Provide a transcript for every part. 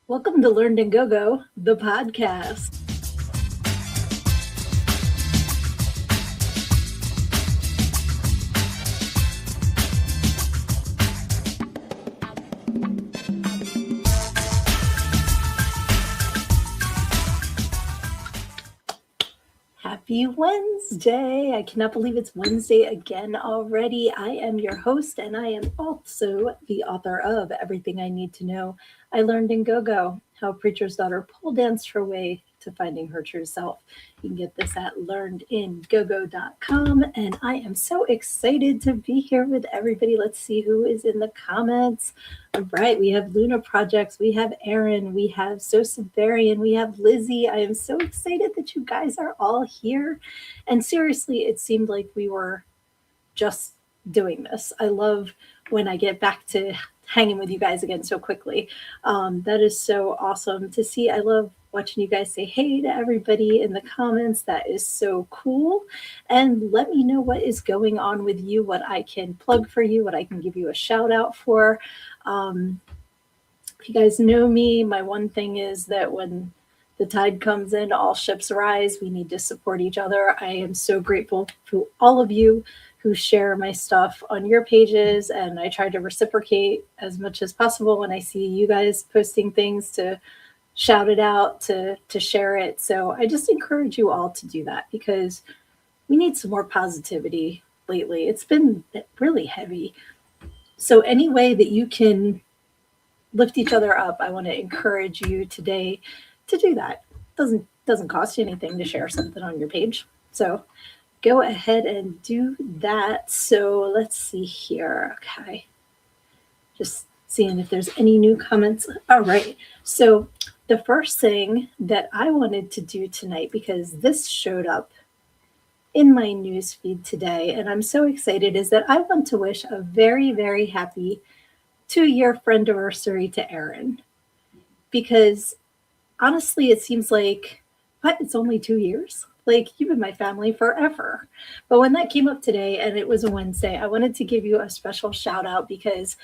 Welcome to Learned and Go-Go, the podcast. Happy Wednesday. I cannot believe it's Wednesday again already. I am your host, and I am also the author of Everything I Need to Know I Learned in Go-Go, How a Preacher's Daughter Pole Danced Her Way to Finding Her True Self. You can get this at learnedingogo.com, and I am so excited to be here with everybody. Let's see who is in the comments. All right, we have Luna Projects, we have Aaron, we have Sosibarian, we have Lizzie. I am so excited that you guys are all here. And seriously, it seemed like we were just doing this. I love when I get back to hanging with you guys again so quickly. That is so awesome to see. I love watching you guys say hey to everybody in the comments. That is so cool. And let me know what is going on with you, what I can plug for you, what I can give you a shout out for. If you guys know me, my one thing is that when the tide comes in, all ships rise. We need to support each other. I am so grateful to all of you who share my stuff on your pages, and I try to reciprocate as much as possible when I see you guys posting things to shout it out, to share it. So I just encourage you all to do that because we need some more positivity lately. It's been really heavy. So any way that you can lift each other up, I want to encourage you today to do that. Doesn't cost you anything to share something on your page. So go ahead and do that. So let's see here. Okay. Just seeing if there's any new comments. All right. So the first thing that I wanted to do tonight, because this showed up in my newsfeed today, and I'm so excited, is that I want to wish a very, very happy 2-year friendiversary to Erin. Because honestly, it seems like, what, it's only 2 years? Like, you've been my family forever. But when that came up today and it was a Wednesday, I wanted to give you a special shout out because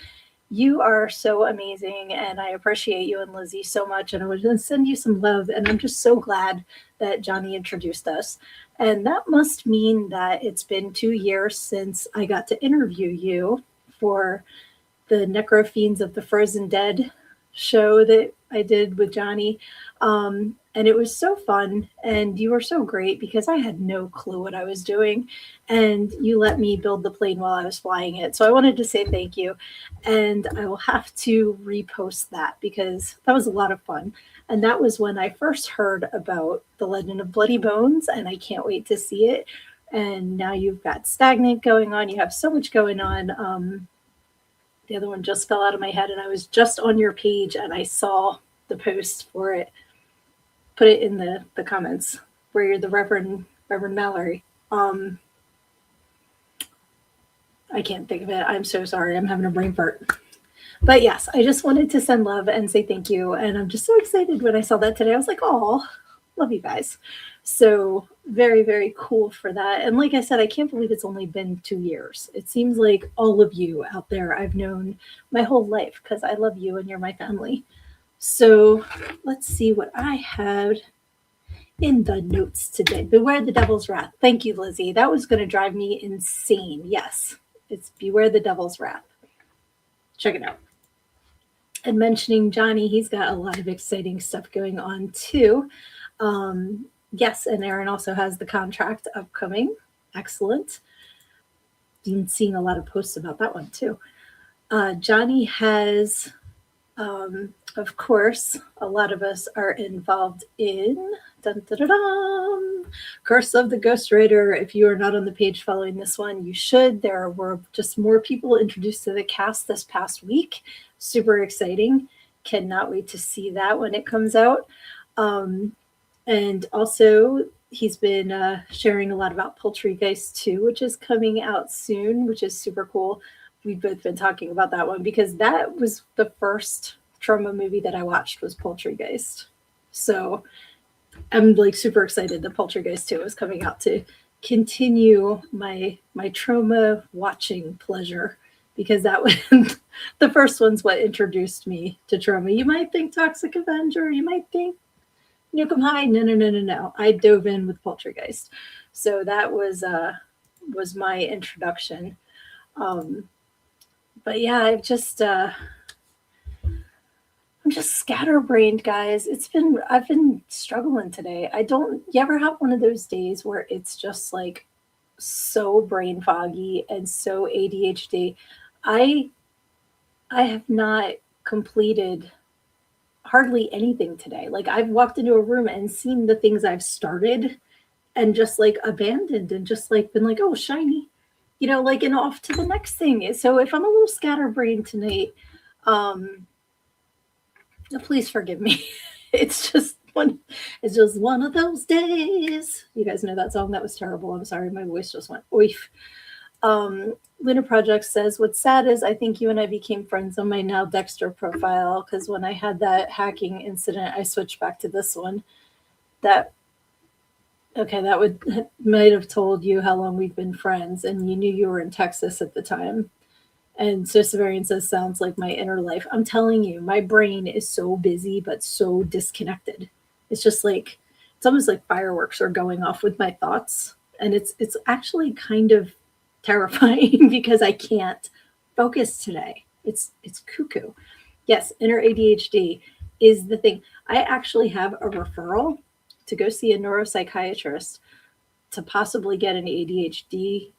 you are so amazing and I appreciate you and Lizzie so much. And I was going to send you some love. And I'm just so glad that Johnny introduced us. And that must mean that it's been 2 years since I got to interview you for the Necrofiends of the Frozen Dead show that I did with Johnny. And it was so fun. And you were so great because I had no clue what I was doing. And you let me build the plane while I was flying it. So I wanted to say thank you. And I will have to repost that because that was a lot of fun. And that was when I first heard about The Legend of Bloody Bones. And I can't wait to see it. And now you've got Stagnant going on. You have so much going on. The other one just fell out of my head, and I was just on your page, and I saw the post for it. Put it in the comments where you're the Reverend Mallory. I can't think of it. I'm so sorry. I'm having a brain fart. But yes, I just wanted to send love and say thank you. And I'm just so excited when I saw that today. I was like, oh, love you guys. So very, very cool for that. And like I said, I can't believe it's only been 2 years. It seems like all of you out there I've known my whole life because I love you and you're my family. So let's see what I had in the notes today. Beware the Devil's Wrath. Thank you, Lizzie. That was going to drive me insane. Yes, it's Beware the Devil's Wrath. Check it out. And mentioning Johnny, he's got a lot of exciting stuff going on too. Yes, and Aaron also has the contract upcoming. Excellent. Been seeing a lot of posts about that one too. Johnny has, of course, a lot of us are involved in Curse of the Ghostwriter. If you are not on the page following this one, you should. There were just more people introduced to the cast this past week. Super exciting. Cannot wait to see that when it comes out. And also, he's been sharing a lot about Poultrygeist 2, which is coming out soon, which is super cool. We've both been talking about that one because that was the first trauma movie that I watched was Poultrygeist. So I'm like super excited that Poultrygeist 2 is coming out to continue my trauma watching pleasure because that was the first one's what introduced me to trauma. You might think Toxic Avenger, you might think Nukem High. No, no, no, no, no. I dove in with Poltergeist. So that was my introduction. But yeah, I'm just scatterbrained, guys. I've been struggling today. You ever have one of those days where it's just like so brain foggy and so ADHD? I have not completed hardly anything today. Like I've walked into a room and seen the things I've started and just like abandoned and just like been like, oh, shiny, like and off to the next thing. So if I'm a little scatterbrained tonight, please forgive me. It's just one of those days. You guys know that song? That was terrible. I'm sorry, my voice just went oif. Lunar Project says, what's sad is I think you and I became friends on my now Dexter profile, because when I had that hacking incident, I switched back to this one. That might have told you how long we've been friends, and you knew you were in Texas at the time. And so Severian says, sounds like my inner life. I'm telling you, my brain is so busy, but so disconnected. It's just like, it's almost like fireworks are going off with my thoughts. And it's actually kind of terrifying because I can't focus today. It's cuckoo. Yes, inner ADHD is the thing. I actually have a referral to go see a neuropsychiatrist to possibly get an ADHD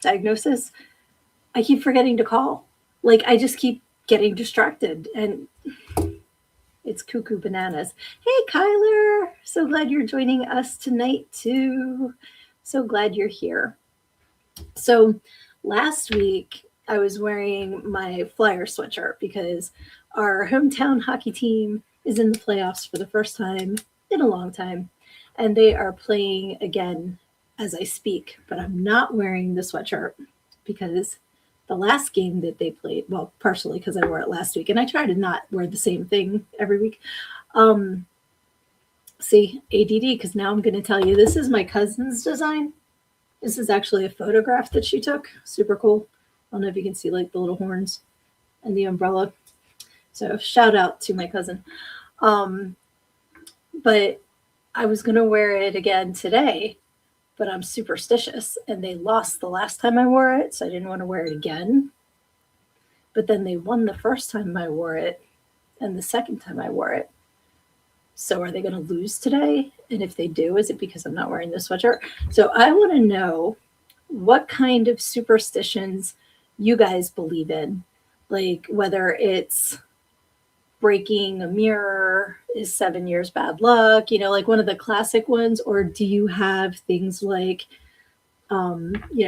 diagnosis. I keep forgetting to call. Like I just keep getting distracted, and it's cuckoo bananas. Hey, Kyler. So glad you're joining us tonight too. So glad you're here. So last week I was wearing my Flyer sweatshirt because our hometown hockey team is in the playoffs for the first time in a long time, and they are playing again as I speak, but I'm not wearing the sweatshirt because the last game that they played, well, partially because I wore it last week, and I try to not wear the same thing every week. See, ADD, because now I'm going to tell you, this is my cousin's design. This is actually a photograph that she took. Super cool. I don't know if you can see like the little horns and the umbrella. So shout out to my cousin. But I was going to wear it again today, but I'm superstitious, and they lost the last time I wore it, so I didn't want to wear it again. But then they won the first time I wore it and the second time I wore it. So are they going to lose today? And if they do, is it because I'm not wearing the sweatshirt? So I want to know what kind of superstitions you guys believe in, like whether it's breaking a mirror is 7 years bad luck, like one of the classic ones, or do you have things like,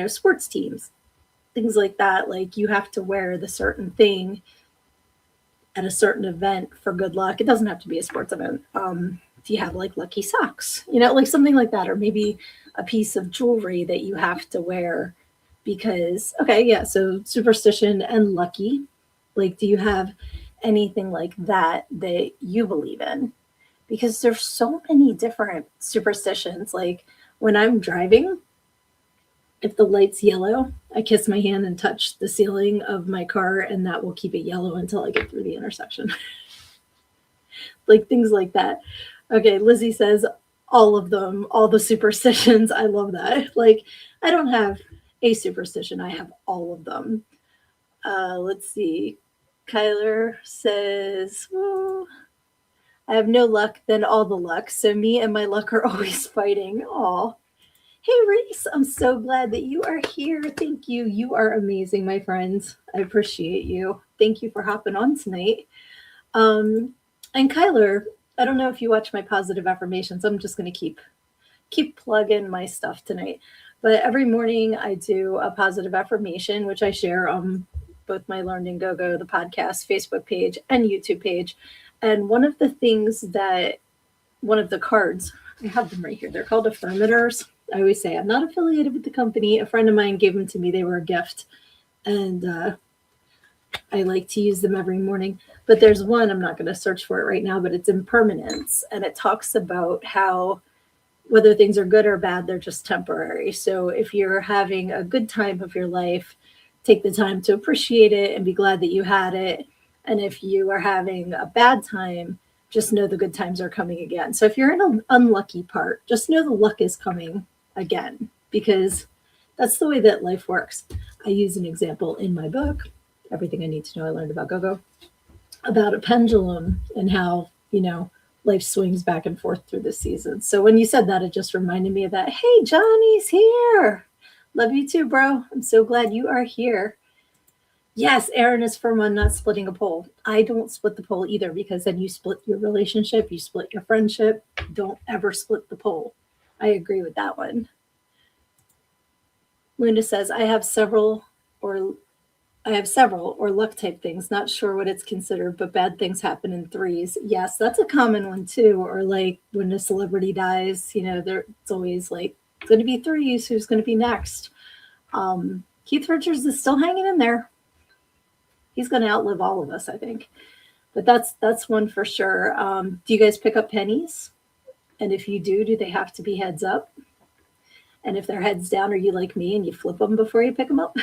sports teams, things like that, like you have to wear the certain thing at a certain event for good luck. It doesn't have to be a sports event. Do you have like lucky socks, like something like that, or maybe a piece of jewelry that you have to wear because, so superstition and lucky, like, do you have anything like that you believe in? Because there's so many different superstitions. Like when I'm driving, if the light's yellow, I kiss my hand and touch the ceiling of my car, and that will keep it yellow until I get through the intersection. Like things like that. Okay, Lizzie says all of them, all the superstitions. I love that. Like I don't have a superstition, I have all of them. Let's see. Kyler says, I have no luck, then all the luck. So me and my luck are always fighting. Aw. Hey, Reese, I'm so glad that you are here. Thank you. You are amazing, my friends. I appreciate you. Thank you for hopping on tonight. And Kyler, I don't know if you watch my positive affirmations. I'm just going to keep plugging my stuff tonight. But every morning I do a positive affirmation, which I share on both my Learned and Go-Go, the podcast, Facebook page, and YouTube page. And one of the cards, I have them right here. They're called affirmators. I always say I'm not affiliated with the company. A friend of mine gave them to me. They were a gift. And I like to use them every morning. But there's one, I'm not going to search for it right now, but it's impermanence. And it talks about how whether things are good or bad, they're just temporary. So if you're having a good time of your life, take the time to appreciate it and be glad that you had it. And if you are having a bad time, just know the good times are coming again. So if you're in an unlucky part, just know the luck is coming again, because that's the way that life works. I use an example in my book, Everything I Need to Know I Learned About Go-Go, about a pendulum and how, life swings back and forth through the seasons. So when you said that, it just reminded me of that. Hey, Johnny's here. Love you too, bro. I'm so glad you are here. Yes, Aaron is firm on not splitting a poll. I don't split the poll either, because then you split your relationship, you split your friendship. Don't ever split the poll. I agree with that one. Luna says, I have several or luck type things. Not sure what it's considered, but bad things happen in threes. Yes, that's a common one too. Or like when a celebrity dies, it's always like, it's going to be threes. Who's going to be next? Keith Richards is still hanging in there. He's going to outlive all of us, I think. But that's one for sure. Do you guys pick up pennies? And if you do they have to be heads up? And if they're heads down, are you like me and you flip them before you pick them up?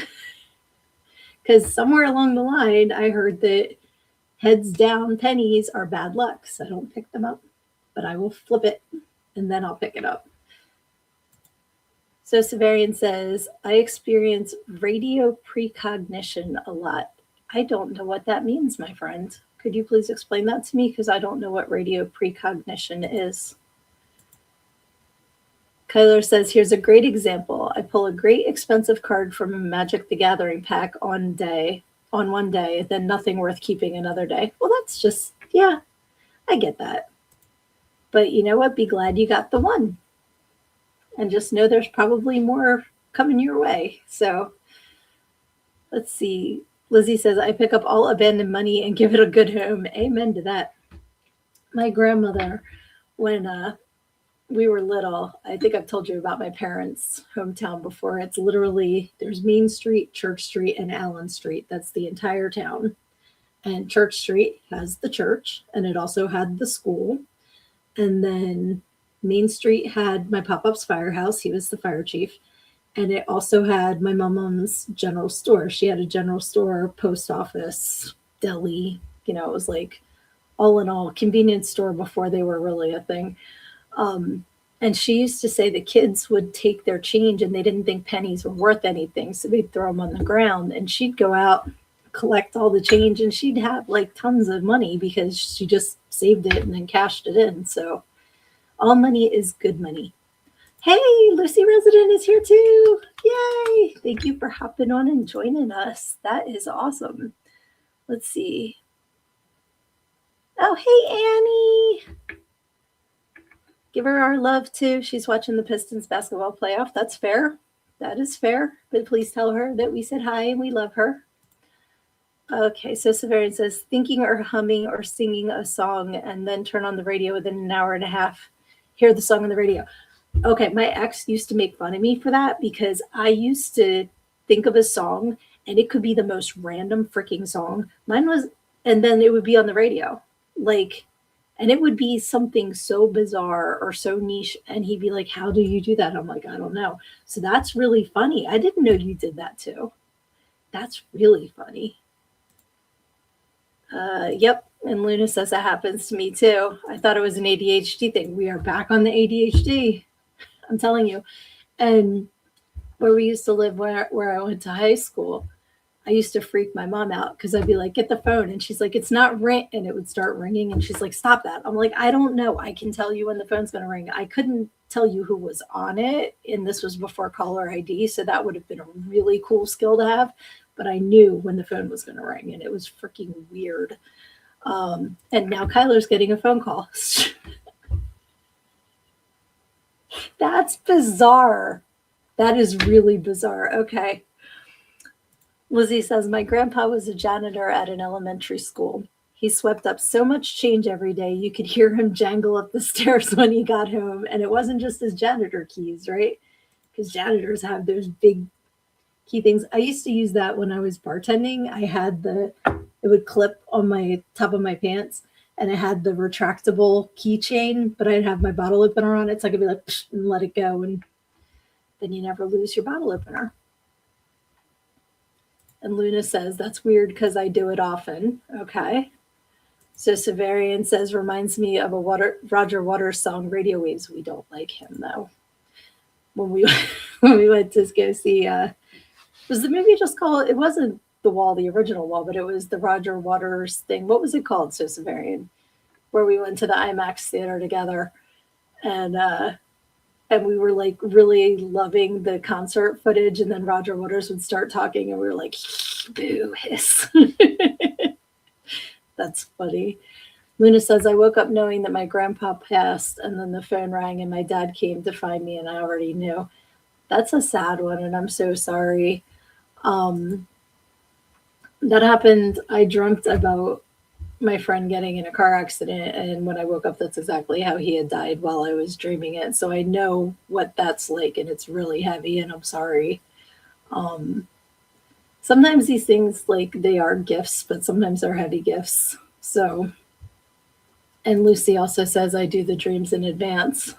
Because somewhere along the line, I heard that heads down pennies are bad luck. So I don't pick them up, but I will flip it and then I'll pick it up. So Severian says, I experience radio precognition a lot. I don't know what that means, my friend. Could you please explain that to me? Because I don't know what radio precognition is. Kyler says, here's a great example. I pull a great expensive card from a Magic the Gathering pack on one day, then nothing worth keeping another day. Well, that's just, yeah, I get that. But you know what? Be glad you got the one. And just know there's probably more coming your way. So let's see. Lizzie says, I pick up all abandoned money and give it a good home. Amen to that. My grandmother, when we were little, I think I've told you about my parents' hometown before. It's literally, there's Main Street, Church Street, and Allen Street. That's the entire town. And Church Street has the church, and it also had the school. And then Main Street had my pop-up's firehouse. He was the fire chief. And it also had my mom's general store. She had a general store, post office, deli. It was like all in all, convenience store before they were really a thing. And she used to say the kids would take their change and they didn't think pennies were worth anything. So they'd throw them on the ground and she'd go out, collect all the change, and she'd have like tons of money because she just saved it and then cashed it in. So all money is good money. Hey, Lucy Resident is here too. Yay. Thank you for hopping on and joining us. That is awesome. Let's see. Oh, hey, Annie. Give her our love too. She's watching the Pistons basketball playoff. That's fair. That is fair. But please tell her that we said hi and we love her. Okay, so Severian says, thinking or humming or singing a song and then turn on the radio within an hour and a half. Hear the song on the radio. Okay, my ex used to make fun of me for that because I used to think of a song and it could be the most random freaking song. Mine was, and then it would be on the radio. And it would be something so bizarre or so niche. And he'd be like, how do you do that? I'm like, I don't know. So that's really funny. I didn't know you did that too. That's really funny. Yep. And Luna says that happens to me too. I thought it was an ADHD thing. We are back on the ADHD. I'm telling you. And where we used to live, where I went to high school, I used to freak my mom out because I'd be like, get the phone. And she's like, it's not ring. And it would start ringing. And she's like, stop that. I'm like, I don't know. I can tell you when the phone's going to ring. I couldn't tell you who was on it. And this was before caller ID. So that would have been a really cool skill to have. But I knew when the phone was going to ring. And it was freaking weird. And now Kyler's getting a phone call. That's bizarre. That is really bizarre. Okay. Lizzie says, my grandpa was a janitor at an elementary school. He swept up so much change every day, you could hear him jangle up the stairs when he got home. And it wasn't just his janitor keys, right? Because janitors have those big key things. I used to use that when I was bartending. I had it would clip on my top of my pants, and it had the retractable keychain, but I'd have my bottle opener on it, so I could be like, psh, and let it go, and then you never lose your bottle opener. And Luna says, that's weird because I do it often. Okay. So Severian says, reminds me of a Roger Waters song, Radio Waves. We don't like him, though. When we when we went to go see, was the movie just called, it wasn't The Wall, the original Wall, but it was the Roger Waters thing. What was it called, So Severian? Where we went to the IMAX theater together. And we were like really loving the concert footage, and then Roger Waters would start talking and we were like, boo, hiss. That's funny. Luna says, I woke up knowing that my grandpa passed, and then the phone rang and my dad came to find me, and I already knew. That's a sad one, and I'm so sorry. That happened. I dreamt about my friend getting in a car accident, and when I woke up, that's exactly how he had died while I was dreaming it. So I know what that's like, and it's really heavy, and I'm sorry. Sometimes these things, like, they are gifts, but sometimes they're heavy gifts. So, and Lucy also says I do the dreams in advance.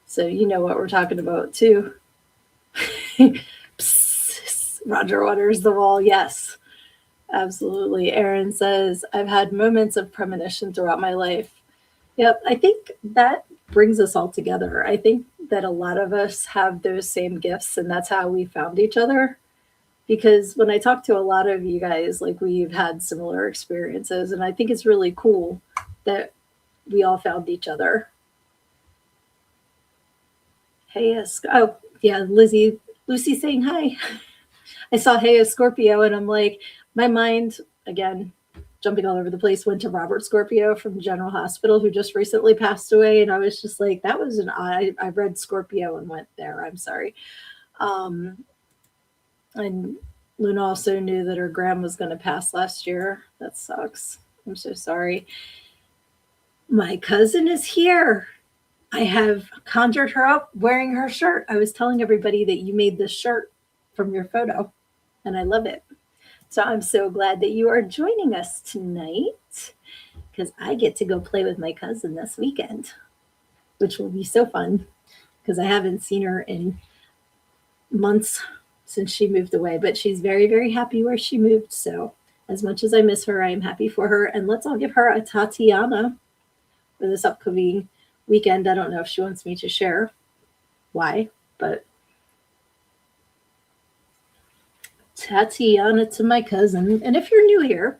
So you know what we're talking about too. Psst, Roger Waters, The Wall. Yes, absolutely. Aaron says, I've had moments of premonition throughout my life. Yep, I think that brings us all together. I think that a lot of us have those same gifts, and that's how we found each other. Because when I talk to a lot of you guys, like, we've had similar experiences, and I think it's really cool that we all found each other. Hey, oh, yeah, Lucy saying hi. I saw Hey, a Scorpio, and I'm like, my mind, again, jumping all over the place, went to Robert Scorpio from General Hospital, who just recently passed away. And I was just like, that was I read Scorpio and went there. I'm sorry. And Luna also knew that her grandma was going to pass last year. That sucks. I'm so sorry. My cousin is here. I have conjured her up wearing her shirt. I was telling everybody that you made this shirt from your photo, and I love it. So I'm so glad that you are joining us tonight, because I get to go play with my cousin this weekend, which will be so fun because I haven't seen her in months since she moved away, but she's very, very happy where she moved. So as much as I miss her, I am happy for her. And let's all give her a Tatiana for this upcoming weekend. I don't know if she wants me to share why, but Tatiana to my cousin. And if you're new here,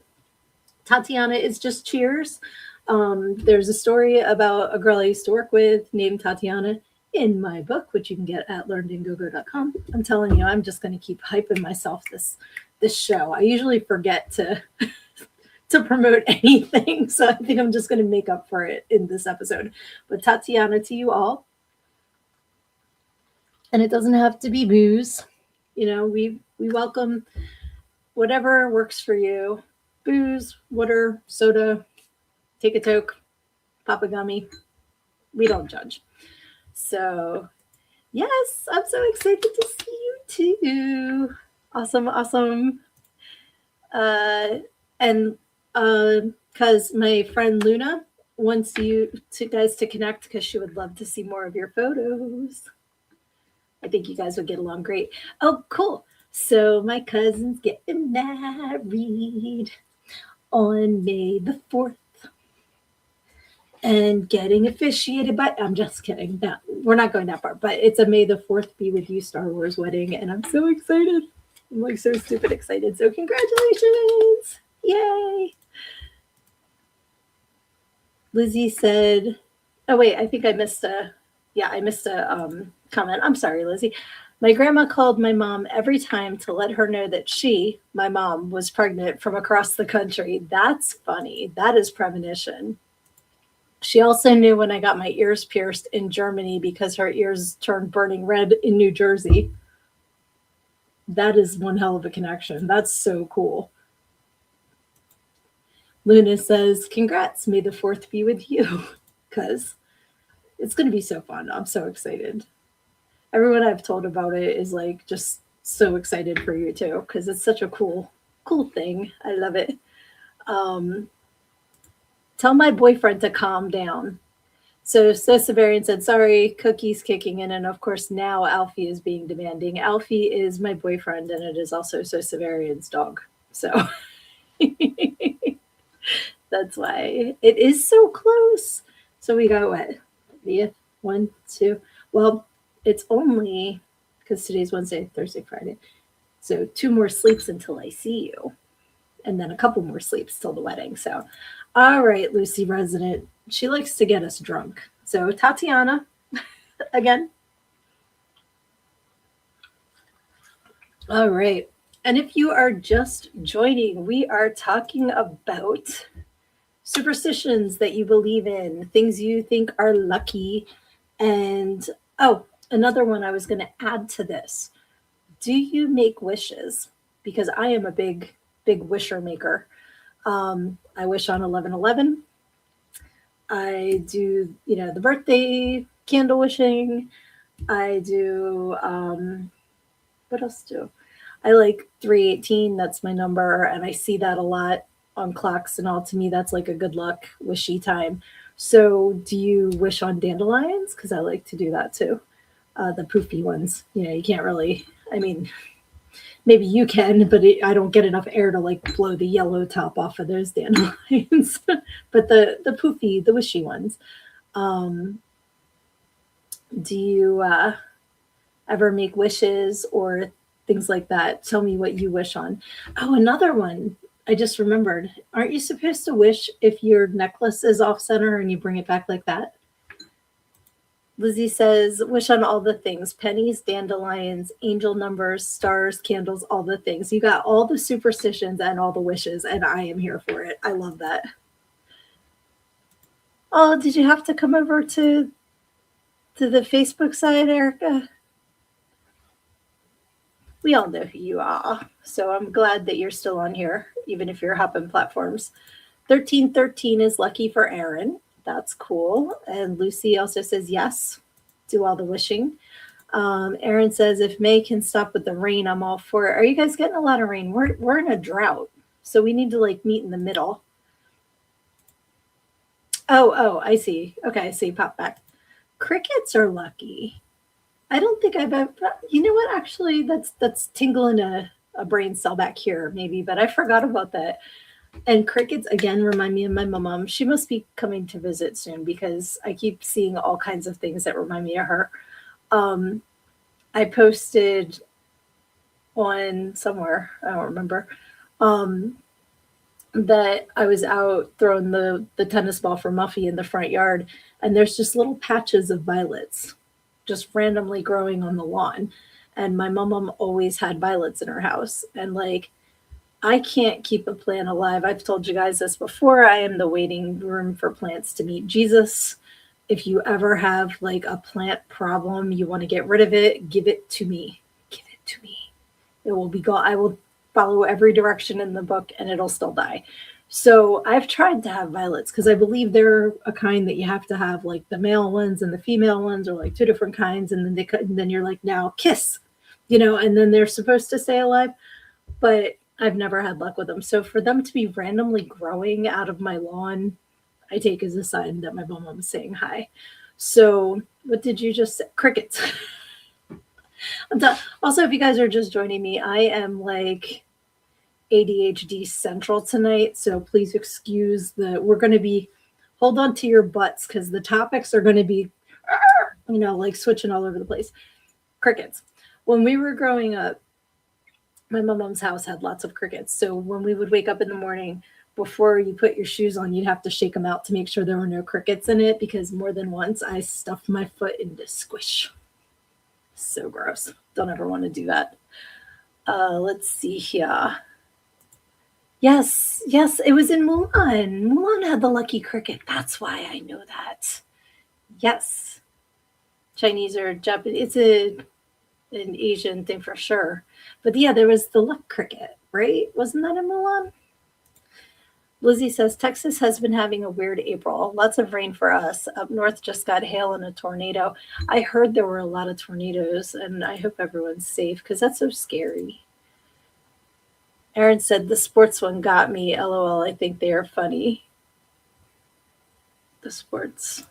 Tatiana is just cheers. There's a story about a girl I used to work with named Tatiana in my book, which you can get at learnedingogo.com. I'm telling you, I'm just going to keep hyping myself this show. I usually forget to promote anything, so I think I'm just going to make up for it in this episode. But Tatiana to you all. And it doesn't have to be booze. You know, we welcome whatever works for you. Booze, water, soda, take a toke, pop a gummy. We don't judge. So, yes, I'm so excited to see you too. Awesome, awesome. And because my friend Luna wants you guys to connect because she would love to see more of your photos. I think you guys would get along great. Oh, cool. So my cousin's getting married on May the 4th. And getting officiated by, I'm just kidding. No, we're not going that far, but it's a May the 4th be with you Star Wars wedding, and I'm so excited. I'm like so stupid excited. So congratulations. Yay. Lizzie said, oh wait, I think I missed a comment. I'm sorry, Lizzie. My grandma called my mom every time to let her know that she, my mom, was pregnant from across the country. That's funny. That is premonition. She also knew when I got my ears pierced in Germany because her ears turned burning red in New Jersey. That is one hell of a connection. That's so cool. Luna says, congrats, May the 4th be with you, because it's going to be so fun. I'm so excited. Everyone I've told about it is like just so excited for you too, because it's such a cool thing. I love it. Tell my boyfriend to calm down. So Severian said, sorry, Cookie's kicking in. And of course, now Alfie is being demanding. Alfie is my boyfriend, and it is also Severian's dog. So that's why it is so close. So we got what? 30th? 1, 2. Well, it's only because today's Wednesday, Thursday, Friday. So 2 more sleeps until I see you. And then a couple more sleeps till the wedding. So, all right, Lucy resident. She likes to get us drunk. So, Tatiana, again. All right. And if you are just joining, we are talking about superstitions that you believe in, things you think are lucky. And, oh, another one I was going to add to this. Do you make wishes? Because I am a big wisher maker. I wish on 11/11. I do, the birthday candle wishing. I do, what else do? I like 318. That's my number. And I see that a lot on clocks and all. To me, that's like a good luck wishy time. So do you wish on dandelions? Because I like to do that too. The poofy ones. You can't really, I mean, maybe you can, but I don't get enough air to like blow the yellow top off of those dandelions. But the poofy, the wishy ones. Do you ever make wishes or things like that? Tell me what you wish on. Oh, another one. I just remembered. Aren't you supposed to wish if your necklace is off center and you bring it back like that? Lizzie says, wish on all the things, pennies, dandelions, angel numbers, stars, candles, all the things. You got all the superstitions and all the wishes, and I am here for it. I love that. Oh, did you have to come over to the Facebook side, Erica? We all know who you are, so I'm glad that you're still on here, even if you're hopping platforms. 1313 is lucky for Aaron. That's cool. And Lucy also says yes, do all the wishing. Aaron says if May can stop with the rain, I'm all for it. Are you guys getting a lot of rain? We're in a drought, so we need to like meet in the middle. Oh, I see. Okay, I see. Pop back. Crickets are lucky. I don't think I've ever. You know what? Actually, that's tingling a brain cell back here, maybe. But I forgot about that. And crickets again remind me of my mom. She must be coming to visit soon because I keep seeing all kinds of things that remind me of her. I posted on somewhere, I don't remember, that I was out throwing the tennis ball for Muffy in the front yard, and there's just little patches of violets just randomly growing on the lawn. And my mom always had violets in her house. And like, I can't keep a plant alive. I've told you guys this before. I am the waiting room for plants to meet Jesus. If you ever have like a plant problem, you want to get rid of it, give it to me. Give it to me. It will be gone. I will follow every direction in the book and it'll still die. So I've tried to have violets because I believe they're a kind that you have to have like the male ones and the female ones are like two different kinds. And then you're like, now kiss, and then they're supposed to stay alive. But I've never had luck with them. So for them to be randomly growing out of my lawn, I take as a sign that my mom was saying hi. So what did you just say? Crickets. Also, if you guys are just joining me, I am like ADHD central tonight. So please excuse we're going to be, hold on to your butts because the topics are going to be, like switching all over the place. Crickets. When we were growing up, my mom's house had lots of crickets. So when we would wake up in the morning, before you put your shoes on, you'd have to shake them out to make sure there were no crickets in it because more than once I stuffed my foot into squish. So gross. Don't ever want to do that. Let's see here. Yes, it was in Mulan. Mulan had the lucky cricket. That's why I know that. Yes. Chinese or Japanese. It's an Asian thing for sure. But yeah, there was the luck cricket, right? Wasn't that in Mulan? Lizzie says, Texas has been having a weird April. Lots of rain for us. Up north just got hail and a tornado. I heard there were a lot of tornadoes, and I hope everyone's safe because that's so scary. Aaron said, the sports one got me. LOL, I think they are funny. The sports.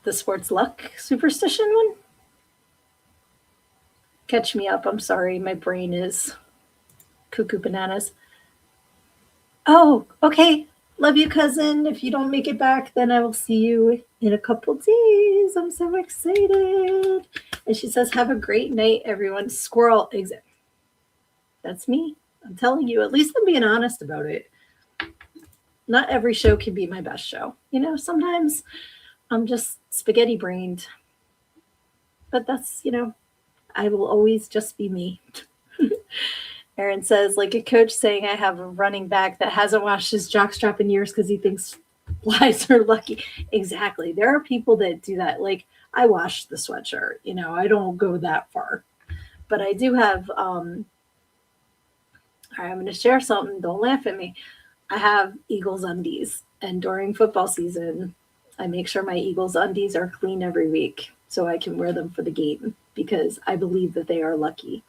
The sports luck superstition one? Catch me up. I'm sorry. My brain is cuckoo bananas. Oh, okay. Love you, cousin. If you don't make it back, then I will see you in a couple days. I'm so excited. And she says, have a great night, everyone. Squirrel exit. That's me. I'm telling you, at least I'm being honest about it. Not every show can be my best show. Sometimes I'm just spaghetti brained. But that's, I will always just be me. Aaron says, like a coach saying I have a running back that hasn't washed his jockstrap in years because he thinks flies are lucky. Exactly. There are people that do that. Like I wash the sweatshirt, I don't go that far. But I do have, all right, I'm going to share something. Don't laugh at me. I have Eagles undies. And during football season, I make sure my Eagles undies are clean every week so I can wear them for the game because I believe that they are lucky.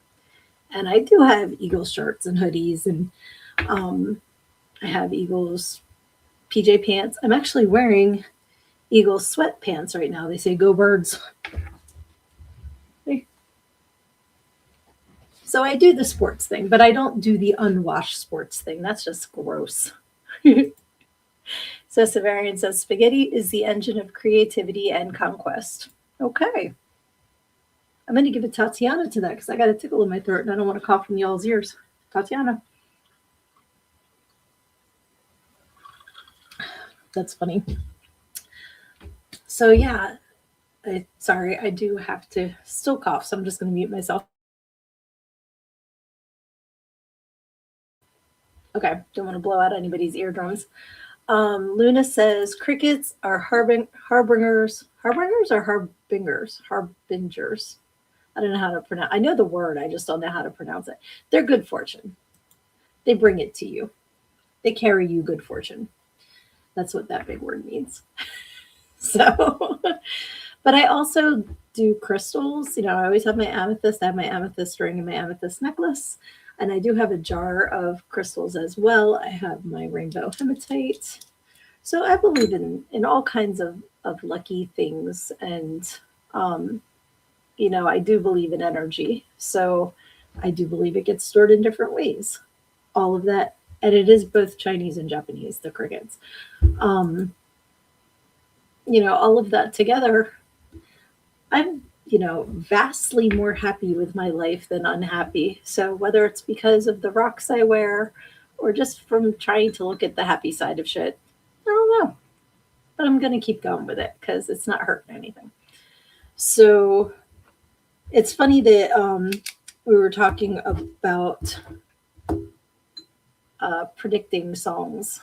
And I do have Eagles shirts and hoodies, and I have Eagles PJ pants. I'm actually wearing Eagles sweatpants right now. They say "Go Birds." So I do the sports thing, but I don't do the unwashed sports thing. That's just gross. So Severian says spaghetti is the engine of creativity and conquest. Okay. I'm going to give a Tatiana to that because I got a tickle in my throat and I don't want to cough from y'all's ears. Tatiana. That's funny. So, yeah, sorry, I do have to still cough, so I'm just going to mute myself. Okay, don't want to blow out anybody's eardrums. Luna says crickets are harbingers. Harbingers or harbingers? Harbingers. I don't know how to pronounce. I know the word. I just don't know how to pronounce it. They're good fortune. They bring it to you. They carry you good fortune. That's what that big word means. So, but I also do crystals. I always have my amethyst. I have my amethyst ring and my amethyst necklace. And I do have a jar of crystals as well. I have my rainbow hematite. So I believe in all kinds of lucky things. And I do believe in energy. So I do believe it gets stored in different ways. All of that. And it is both Chinese and Japanese, the crickets. All of that together, I'm, vastly more happy with my life than unhappy. So whether it's because of the rocks I wear or just from trying to look at the happy side of shit, I don't know. But I'm going to keep going with it because it's not hurting anything. So it's funny that we were talking about predicting songs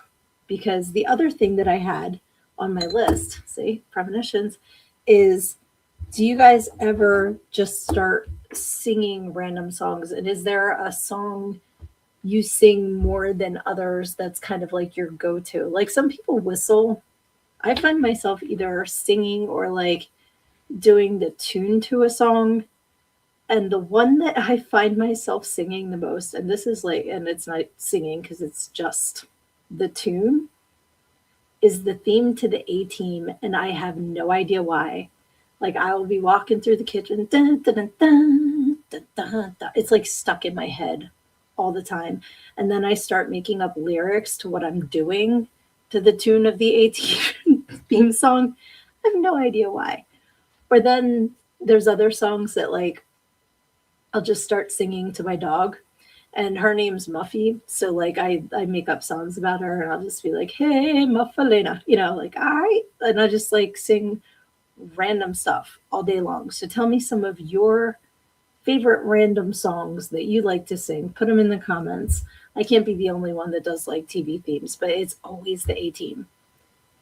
because the other thing that I had on my list, see, premonitions, is do you guys ever just start singing random songs? And is there a song you sing more than others that's kind of like your go-to? Like some people whistle. I find myself either singing or like doing the tune to a song. And the one that I find myself singing the most, and this is like, and it's not singing because it's just the tune, is the theme to the A-Team, and I have no idea why. Like I will be walking through the kitchen, dun, dun, dun, dun, dun, dun. It's like stuck in my head all the time. And then I start making up lyrics to what I'm doing to the tune of the A-Team theme song. I have no idea why. Or then there's other songs that like I'll just start singing to my dog. And her name's Muffy. So like I make up songs about her and I'll just be like, hey, Muffalina, like, all right. And I just like sing random stuff all day long. So tell me some of your favorite random songs that you like to sing. Put them in the comments. I can't be the only one that does like TV themes, but it's always the A-Team.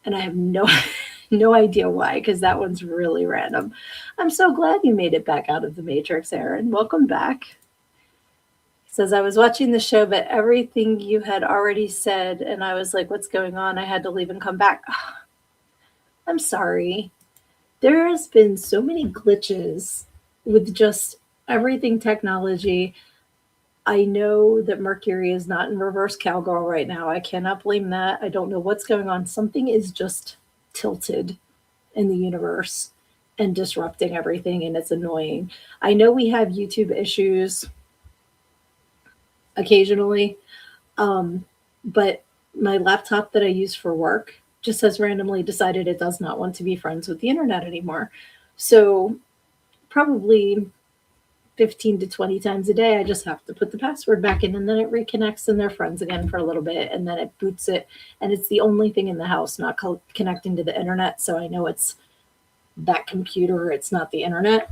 And I have no idea why, because that one's really random. I'm so glad you made it back out of the Matrix, Aaron. Welcome back. He says, I was watching the show, but everything you had already said, and I was like, what's going on? I had to leave and come back. I'm sorry. There has been so many glitches with just everything technology. I know that Mercury is not in reverse cowgirl right now. I cannot blame that. I don't know what's going on. Something is just tilted in the universe and disrupting everything, and it's annoying. I know we have YouTube issues occasionally, um, but my laptop that I use for work just has randomly decided it does not want to be friends with the internet anymore. So probably 15 to 20 times a day, I just have to put the password back in, and then it reconnects and they're friends again for a little bit, and then it boots it. And it's the only thing in the house not connecting to the internet. So I know it's that computer, it's not the internet.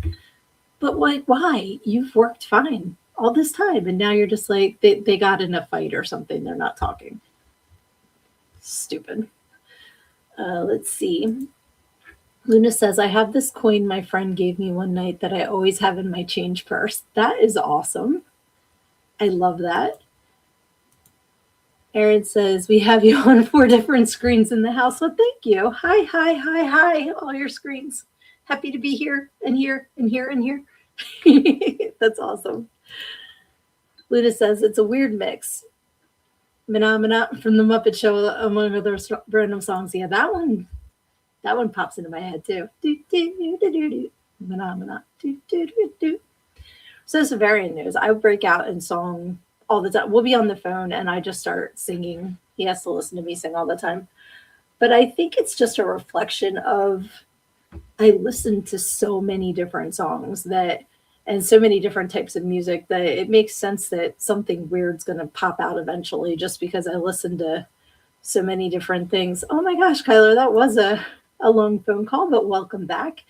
But why? You've worked fine all this time. And now you're just like, they got in a fight or something. They're not talking. Stupid. Let's see. Luna says, I have this coin my friend gave me one night that I always have in my change purse. That is awesome. I love that. Erin says, we have you on 4 different screens in the house. Well, thank you. Hi, all your screens. Happy to be here and here and here and here. That's awesome. Luna says, it's a weird mix. Mana Mana from the Muppet Show, among other random songs. Yeah, that one pops into my head too. Do, do, do, do, do. Mana Mana. Do, do, do, do. So Severian news. I break out in song all the time. We'll be on the phone and I just start singing. He has to listen to me sing all the time. But I think it's just a reflection of I listen to so many different songs and so many different types of music that it makes sense that something weird's going to pop out eventually just because I listen to so many different things. Oh my gosh, Kyler, that was a long phone call, but welcome back.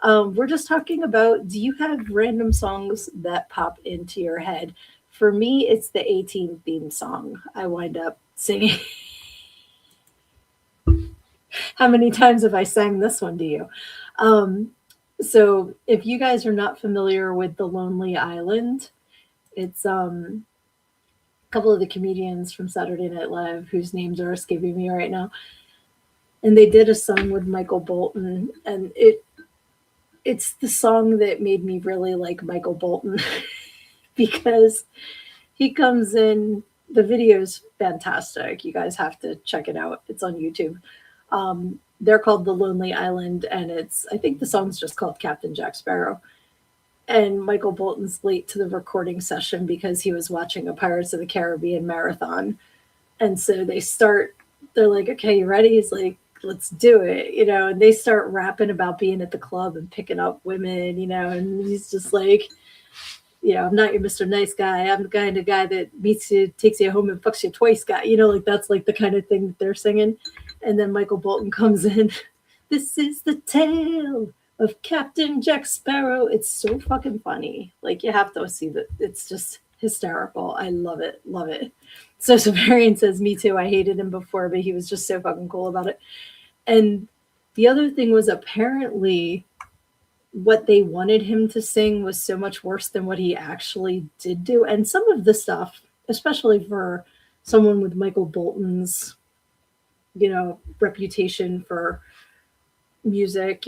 We're just talking about, do you have random songs that pop into your head? For me, it's the A-Team theme song. I wind up singing. How many times have I sang this one to you? So if you guys are not familiar with The Lonely Island, it's a couple of the comedians from Saturday Night Live whose names are escaping me right now. And they did a song with Michael Bolton, and it's the song that made me really like Michael Bolton because he comes in, the video's fantastic. You guys have to check it out. It's on YouTube. They're called The Lonely Island, and I think the song's just called Captain Jack Sparrow. And Michael Bolton's late to the recording session because he was watching a Pirates of the Caribbean marathon. And so they're like, okay, you ready? He's like, let's do it, and they start rapping about being at the club and picking up women, and he's just like, I'm not your Mr. Nice Guy. I'm the kind of guy that meets you, takes you home and fucks you twice guy. Like that's like the kind of thing that they're singing. And then Michael Bolton comes in. This is the tale of Captain Jack Sparrow. It's so fucking funny. Like you have to see that. It's just hysterical. I love it. Love it. So Severian says, me too. I hated him before, but he was just so fucking cool about it. And the other thing was apparently what they wanted him to sing was so much worse than what he actually did do. And some of the stuff, especially for someone with Michael Bolton's, reputation for music,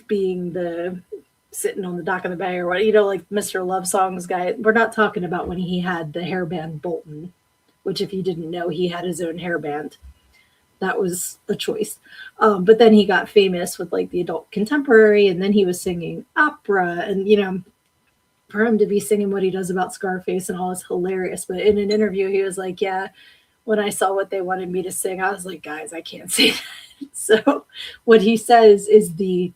being sitting on the dock of the bay or what, like Mr. Love Songs guy. We're not talking about when he had the hairband Bolton, which if you didn't know, he had his own hairband. That was a choice. But then he got famous with like the adult contemporary, and then he was singing opera, and for him to be singing what he does about Scarface and all is hilarious. But in an interview, he was like, yeah, when I saw what they wanted me to sing, I was like, guys, I can't say that. So what he says is the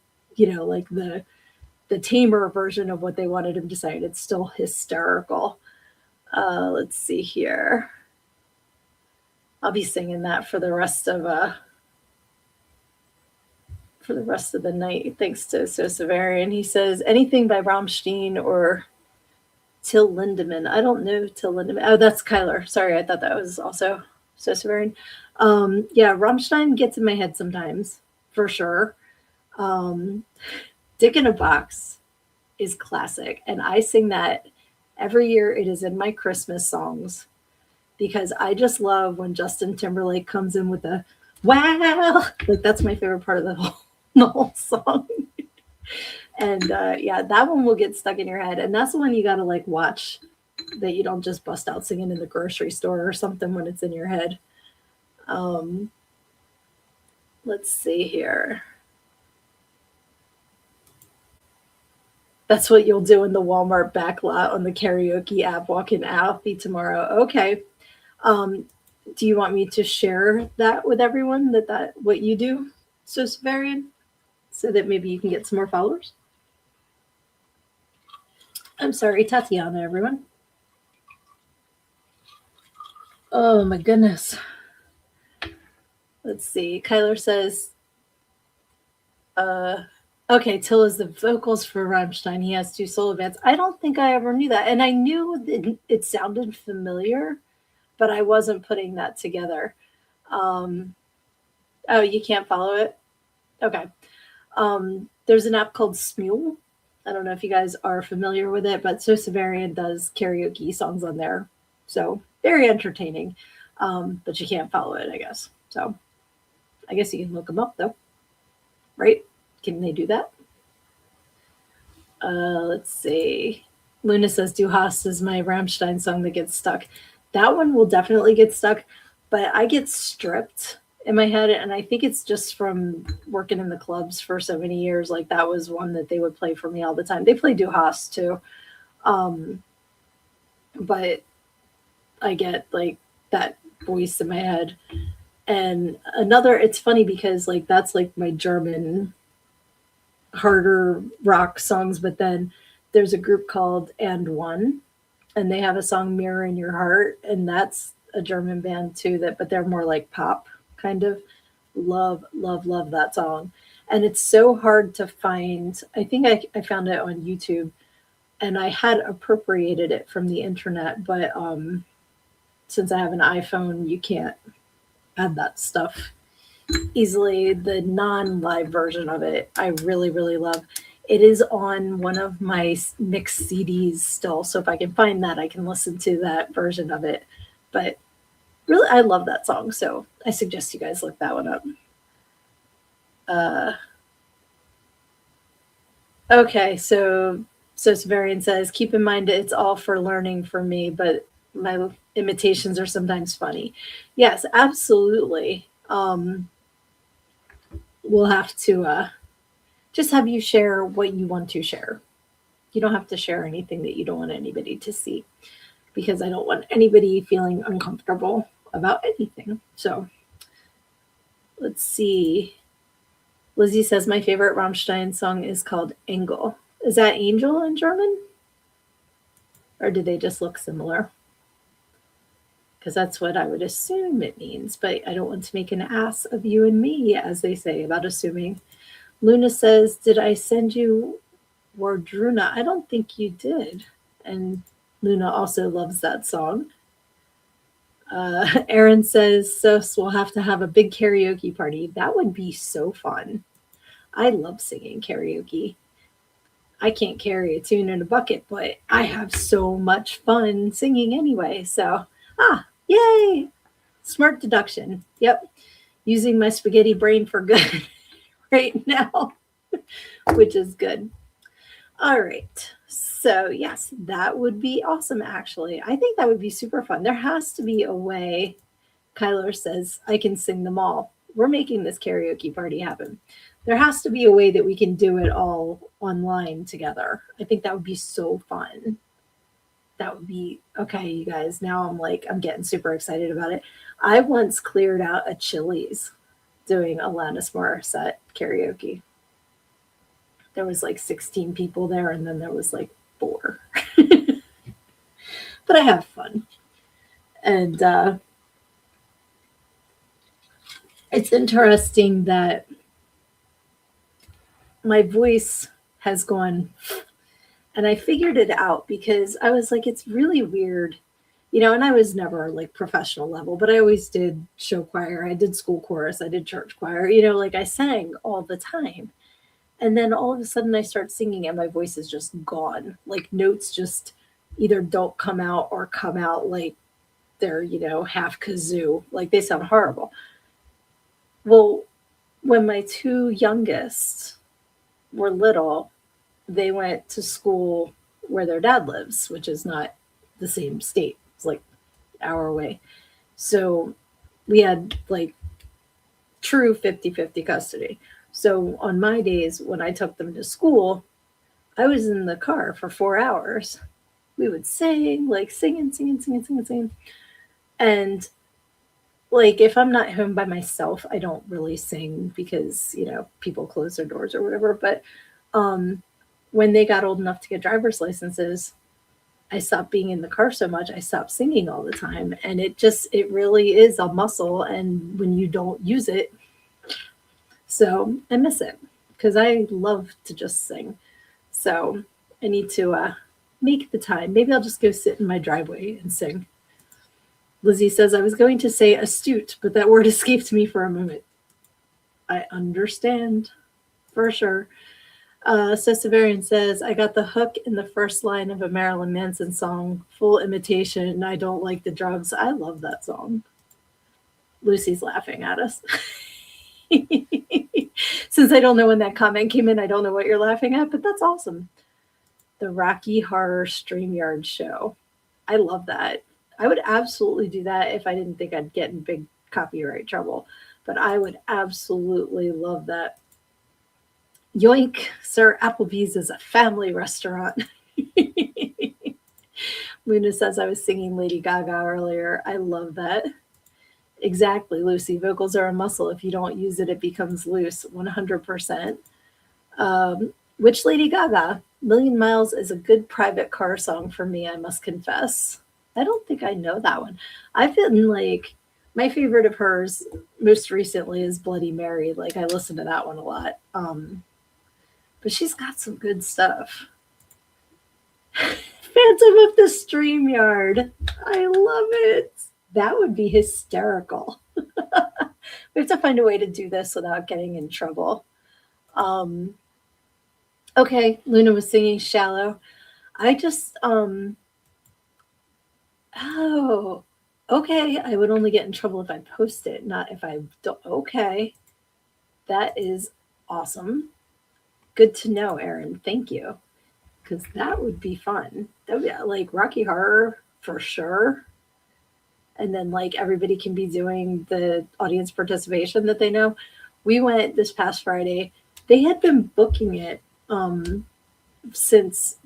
tamer version of what they wanted him to say. And it's still hysterical. Let's see here. I'll be singing that for the rest of the night, thanks to So Severian. He says, anything by Rammstein or Till Lindemann. I don't know Till Lindemann. Oh, that's Kyler. Sorry, I thought that was also So Severian. Yeah, Rammstein gets in my head sometimes, for sure. Dick in a Box is classic, and I sing that every year. It is in my Christmas songs because I just love when Justin Timberlake comes in with a wow. Like that's my favorite part of the whole song. And yeah, that one will get stuck in your head. And that's the one you got to like watch that you don't just bust out singing in the grocery store or something when it's in your head. Let's see here. That's what you'll do in the Walmart backlot on the karaoke app walking Alfie tomorrow. Okay. Um, do you want me to share that with everyone that what you do, Sosvarian, so that maybe you can get some more followers? I'm sorry, Tatiana, everyone. Oh my goodness. Let's see. Kyler says, uh, okay, Till is the vocals for Rammstein. He has two solo bands. I don't think I ever knew that. And I knew that it sounded familiar, but I wasn't putting that together. Um, oh, you can't follow it? Okay. There's an app called Smule. I don't know if you guys are familiar with it, but Sosavarian does karaoke songs on there. So very entertaining. But you can't follow it, I guess. So I guess you can look them up though, right? Can they do that? Let's see. Luna says Du Hast is my Rammstein song that gets stuck. That one will definitely get stuck, but I get stripped in my head, and I think it's just from working in the clubs for so many years. Like that was one that they would play for me all the time. They play Du Hast too, but I get like that voice in my head. And another, it's funny because like that's like my German harder rock songs, but then there's a group called And One, and they have a song Mirror in Your Heart, and that's a German band too, that but they're more like pop kind of. Love, love, love that song. And it's so hard to find. I think I found it on YouTube, and I had appropriated it from the internet, but since I have an iPhone, you can't add that stuff easily. The non-live version of it, I really, really love. It is on one of my mixed CDs still, so if I can find that, I can listen to that version of it. But really, I love that song, so I suggest you guys look that one up. Uh, okay, so Severian says, keep in mind it's all for learning for me, but my imitations are sometimes funny. Yes, absolutely. We'll have to just have you share what you want to share. You don't have to share anything that you don't want anybody to see, because I don't want anybody feeling uncomfortable about anything. So let's see. Lizzie says my favorite Rammstein song is called Engel. Is that angel in German? Or do they just look similar? Because that's what I would assume it means, but I don't want to make an ass of you and me, as they say about assuming. Luna says, did I send you Wardruna? I don't think you did. And Luna also loves that song. Aaron says, Sos will have to have a big karaoke party. That would be so fun. I love singing karaoke. I can't carry a tune in a bucket, but I have so much fun singing anyway. So, yay! Smart deduction. Yep. Using my spaghetti brain for good right now, which is good. All right. So, yes, that would be awesome, actually. I think that would be super fun. There has to be a way. Kyler says, I can sing them all. We're making this karaoke party happen. There has to be a way that we can do it all online together. I think that would be so fun. That would be okay, you guys. Now I'm getting super excited about it. I once cleared out a Chili's doing Alanis Morissette karaoke. There was like 16 people there, and then there was like 4. But I have fun. And it's interesting that my voice has gone, and I figured it out because I was like, it's really weird, and I was never like professional level, but I always did show choir. I did school chorus. I did church choir, like I sang all the time. And then all of a sudden I start singing and my voice is just gone. Like notes just either don't come out or come out like they're, half kazoo. Like they sound horrible. Well, when my 2 youngest were little, they went to school where their dad lives, which is not the same state. It's like an hour away. So we had like true 50-50 custody. So on my days when I took them to school, I was in the car for 4 hours. We would sing, like singing. And like if I'm not home by myself, I don't really sing because, people close their doors or whatever. But um when they got old enough to get driver's licenses, I stopped being in the car so much. I stopped singing all the time. And it really is a muscle. And when you don't use it, so I miss it because I love to just sing. So I need to make the time. Maybe I'll just go sit in my driveway and sing. Lizzie says, I was going to say astute, but that word escaped me for a moment. I understand for sure. Severian says, I got the hook in the first line of a Marilyn Manson song, full imitation. I don't like the drugs. I love that song. Lucy's laughing at us. Since I don't know when that comment came in, I don't know what you're laughing at, but that's awesome. The Rocky Horror StreamYard show. I love that. I would absolutely do that if I didn't think I'd get in big copyright trouble, but I would absolutely love that. Yoink, sir, Applebee's is a family restaurant. Luna says I was singing Lady Gaga earlier. I love that. Exactly, Lucy. Vocals are a muscle. If you don't use it, it becomes loose. 100%. Which Lady Gaga? Million Miles is a good private car song for me, I must confess. I don't think I know that one. I've been like, my favorite of hers most recently is Bloody Mary. Like, I listen to that one a lot. But she's got some good stuff. Phantom of the StreamYard. I love it. That would be hysterical. We have to find a way to do this without getting in trouble. Okay, Luna was singing Shallow. I just, oh, okay. I would only get in trouble if I post it, not if I don't. Okay. That is awesome. Good to know, Erin. Thank you. Because that would be fun. That would be like Rocky Horror for sure. And then like everybody can be doing the audience participation that they know. We went this past Friday. They had been booking it since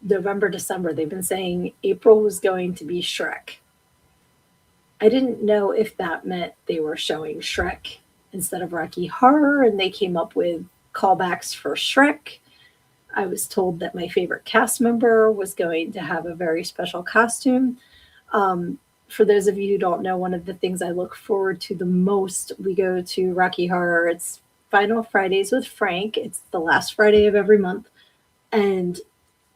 November, December. They've been saying April was going to be Shrek. I didn't know if that meant they were showing Shrek instead of Rocky Horror, and they came up with callbacks for Shrek. I was told that my favorite cast member was going to have a very special costume. For those of you who don't know, one of the things I look forward to the most, we go to Rocky Horror. It's Final Fridays with Frank. It's the last Friday of every month. And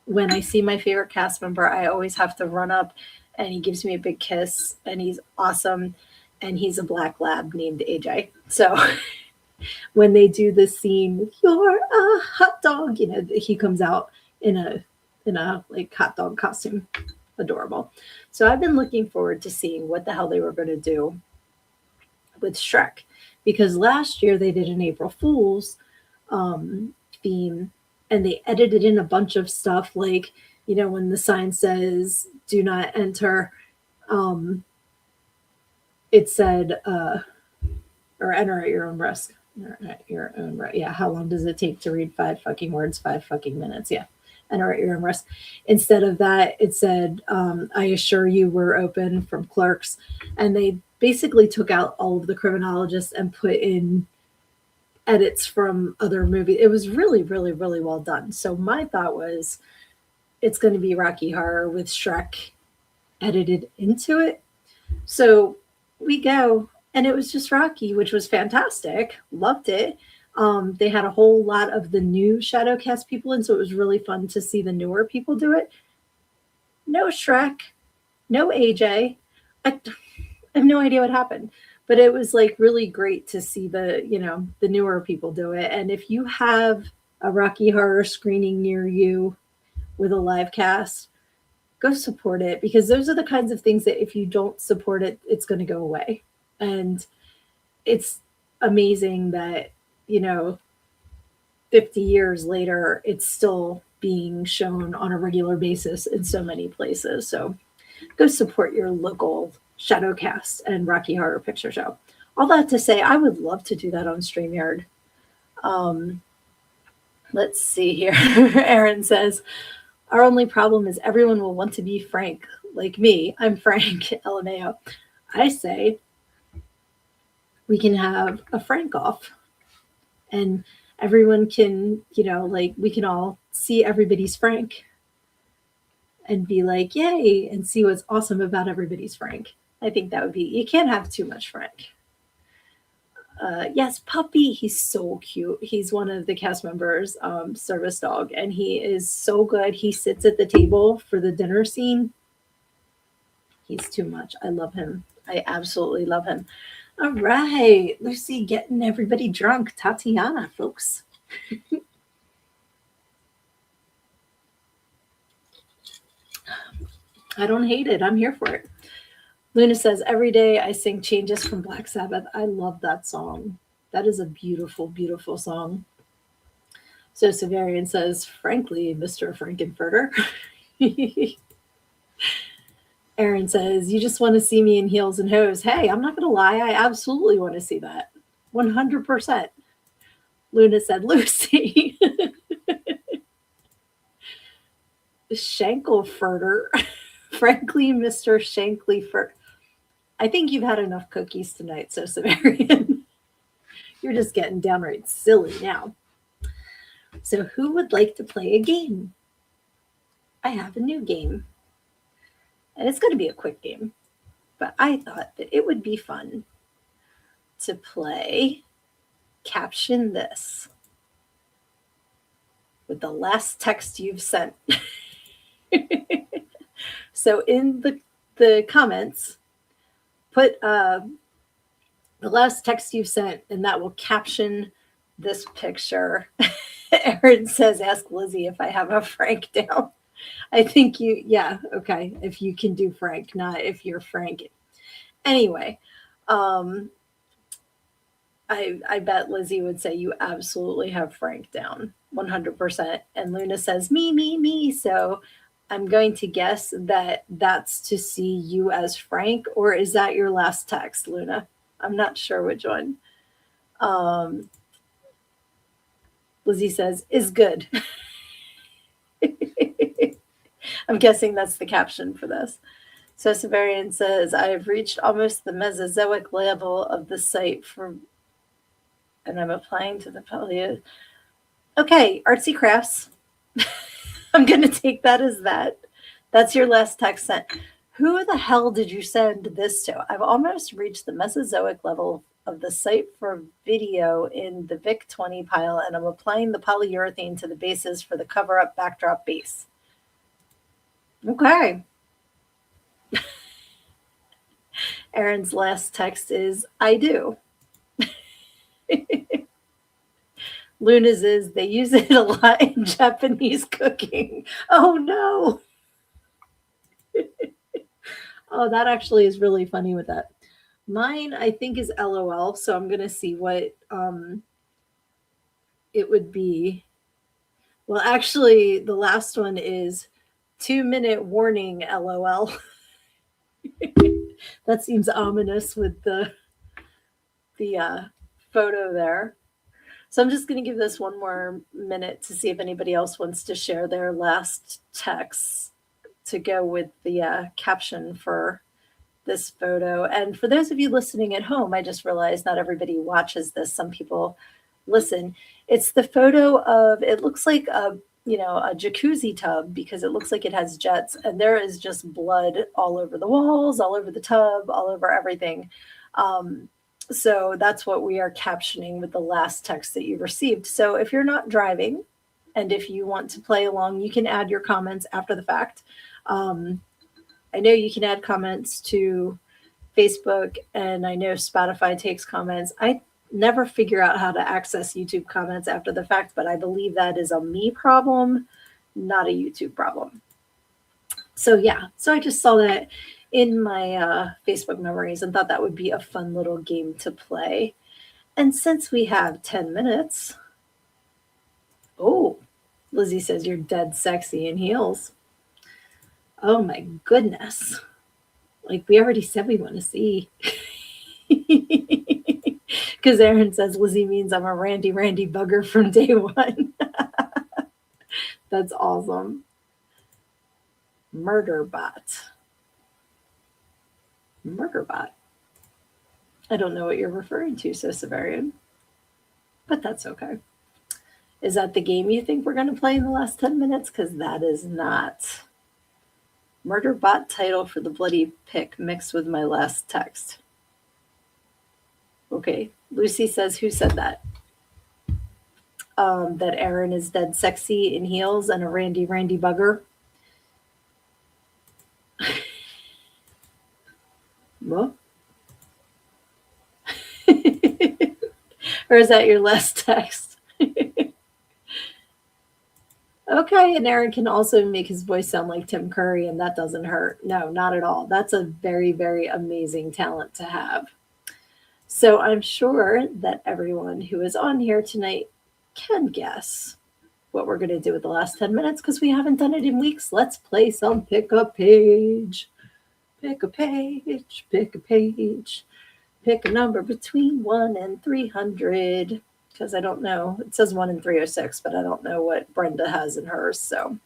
when I see my favorite cast member, I always have to run up and he gives me a big kiss and he's awesome. And he's a black lab named AJ. So when they do the scene, you're a hot dog, he comes out in a like hot dog costume. Adorable. So I've been looking forward to seeing what the hell they were going to do with Shrek, because last year they did an April Fool's theme and they edited in a bunch of stuff like, when the sign says do not enter, it said or enter at your own risk. Your own right. Yeah. How long does it take to read 5 fucking words? 5 fucking minutes. Yeah. Enter at your own risk. Instead of that, it said, I assure you we're open from Clerks. And they basically took out all of the criminologists and put in edits from other movies. It was really, really, really well done. So my thought was it's going to be Rocky Horror with Shrek edited into it. So we go, and it was just Rocky, which was fantastic. Loved it. They had a whole lot of the new StudioKraft people in, so it was really fun to see the newer people do it. No Shrek, no AJ. I have no idea what happened, but it was like really great to see the newer people do it. And if you have a Rocky Horror screening near you with a live cast, go support it, because those are the kinds of things that if you don't support it, it's going to go away. And it's amazing that 50 years later, it's still being shown on a regular basis in so many places. So go support your local StudioKraft and Rocky Horror Picture Show. All that to say, I would love to do that on StreamYard. Let's see here. Aaron says, our only problem is everyone will want to be Frank. Like me, I'm Frank, LMAO. I say we can have a Frank off and everyone can, like we can all see everybody's Frank and be like, yay, and see what's awesome about everybody's Frank. I think that would be, you can't have too much Frank. Yes, Puppy, he's so cute. He's one of the cast members, service dog, and he is so good. He sits at the table for the dinner scene. He's too much. I love him. I absolutely love him. All right, Lucy getting everybody drunk. Tatiana, folks. I don't hate it. I'm here for it. Luna says, every day I sing Changes from Black Sabbath. I love that song. That is a beautiful, beautiful song. So Severian says, frankly, Mr. Frankenfurter. Aaron says, you just want to see me in heels and hose. Hey, I'm not going to lie. I absolutely want to see that. 100%. Luna said, Lucy. Shanklefurter. Frankly, Mr. Shanklefurter. I think you've had enough cookies tonight, so Severian. You're just getting downright silly now. So who would like to play a game? I have a new game. And it's going to be a quick game. But I thought that it would be fun to play Caption This with the last text you've sent. So in the comments, put the last text you've sent, and that will caption this picture. Aaron says, ask Lizzie if I have a Frank down. I think okay, if you can do Frank, not if you're Frank. Anyway, I bet Lizzie would say you absolutely have Frank down, 100%. And Luna says, me. So I'm going to guess that that's to see you as Frank, or is that your last text, Luna? I'm not sure which one. Lizzie says, is good. I'm guessing that's the caption for this. So Severian says, I have reached almost the Mesozoic level of the site and I'm applying to the Paleo. Okay, artsy crafts. I'm going to take that as that. That's your last text sent. Who the hell did you send this to? I've almost reached the Mesozoic level of the site for video in the Vic 20 pile, and I'm applying the polyurethane to the bases for the cover-up backdrop base. Okay. Aaron's last text is, I do. Luna's is, they use it a lot in Japanese cooking. Oh, no. Oh, that actually is really funny with that. Mine, I think, is LOL, so I'm going to see what it would be. Well, actually, the last one is 2-minute warning, LOL. That seems ominous with the photo there. So I'm just going to give this one more minute to see if anybody else wants to share their last text to go with the caption for this photo. And for those of you listening at home, I just realized not everybody watches this. Some people listen. It's the photo of, it looks like a jacuzzi tub because it looks like it has jets, and there is just blood all over the walls, all over the tub, all over everything. So that's what we are captioning with the last text that you received. So if you're not driving and if you want to play along, you can add your comments after the fact. I know you can add comments to Facebook, and I know Spotify takes comments. I never figure out how to access YouTube comments after the fact, but I believe that is a me problem, not a YouTube problem. So yeah, so I just saw that in my Facebook memories and thought that would be a fun little game to play. And since we have 10 minutes, oh, Lizzie says you're dead sexy in heels. Oh my goodness. Like we already said we want to see. Because Aaron says Lizzie means I'm a randy bugger from day one. That's awesome. Murderbot. Murderbot. I don't know what you're referring to, so Severian, but that's okay. Is that the game you think we're going to play in the last 10 minutes? Because that is not. Murderbot title for the bloody pic mixed with my last text. Okay. Lucy says, who said that? That Aaron is dead sexy in heels and a randy bugger. What? Or is that your last text? Okay, and Aaron can also make his voice sound like Tim Curry, and that doesn't hurt. No, not at all. That's a very, very amazing talent to have. So I'm sure that everyone who is on here tonight can guess what we're going to do with the last 10 minutes because we haven't done it in weeks. Let's play some pick a page. Pick a page, pick a page. Pick a number between 1 and 300 because I don't know. It says 1 and 306, but I don't know what Brenda has in hers. So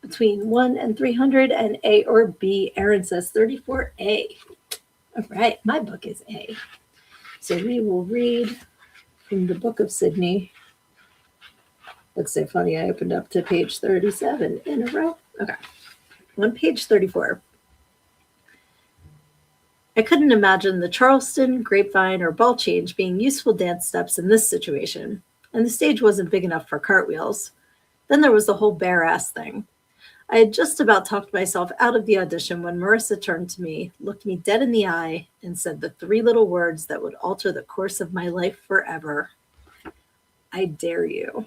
between 1 and 300 and A or B. Aaron says 34A. All right, my book is A. So we will read from the book of Sydnee. Looks so funny. I opened up to page 37 in a row. Okay. On page 34. I couldn't imagine the Charleston, grapevine, or ball change being useful dance steps in this situation, and the stage wasn't big enough for cartwheels. Then there was the whole bare ass thing. I had just about talked myself out of the audition when Marissa turned to me, looked me dead in the eye, and said the 3 little words that would alter the course of my life forever. I dare you.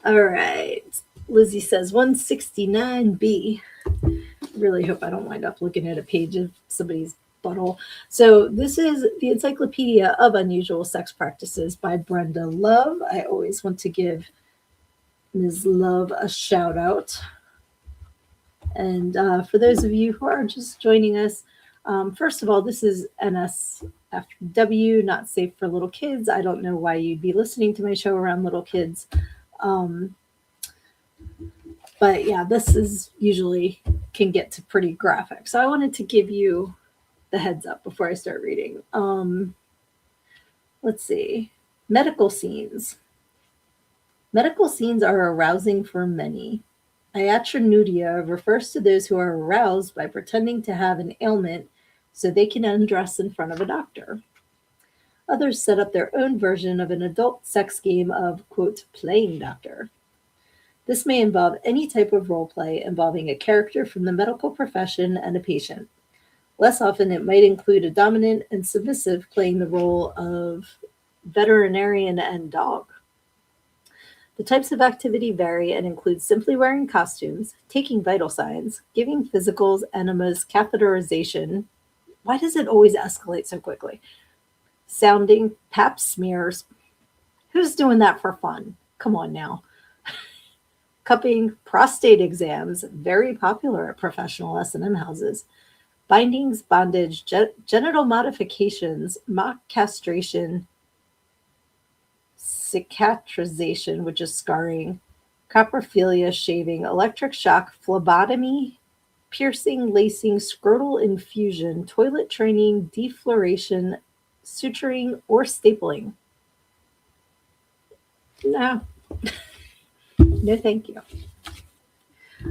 All right. Lizzie says 169B. Really hope I don't wind up looking at a page of somebody's butthole. So this is the Encyclopedia of Unusual Sex Practices by Brenda Love. I always want to give Ms. Love a shout out. And for those of you who are just joining us, first of all, this is NSFW, not safe for little kids. I don't know why you'd be listening to my show around little kids. But yeah, this is usually can get to pretty graphic. So I wanted to give you the heads up before I start reading. Let's see. Medical scenes. Medical scenes are arousing for many. Iatronudia refers to those who are aroused by pretending to have an ailment so they can undress in front of a doctor. Others set up their own version of an adult sex game of, quote, playing doctor. This may involve any type of role play involving a character from the medical profession and a patient. Less often, it might include a dominant and submissive playing the role of veterinarian and dog. The types of activity vary and include simply wearing costumes, taking vital signs, giving physicals, enemas, catheterization. Why does it always escalate so quickly? Sounding, pap smears. Who's doing that for fun? Come on now. Cupping, prostate exams, very popular at professional S&M houses. Bindings, bondage, genital modifications, mock castration, cicatrization, which is scarring, coprophilia, shaving, electric shock, phlebotomy, piercing, lacing, scrotal infusion, toilet training, defloration, suturing, or stapling. No. No, thank you.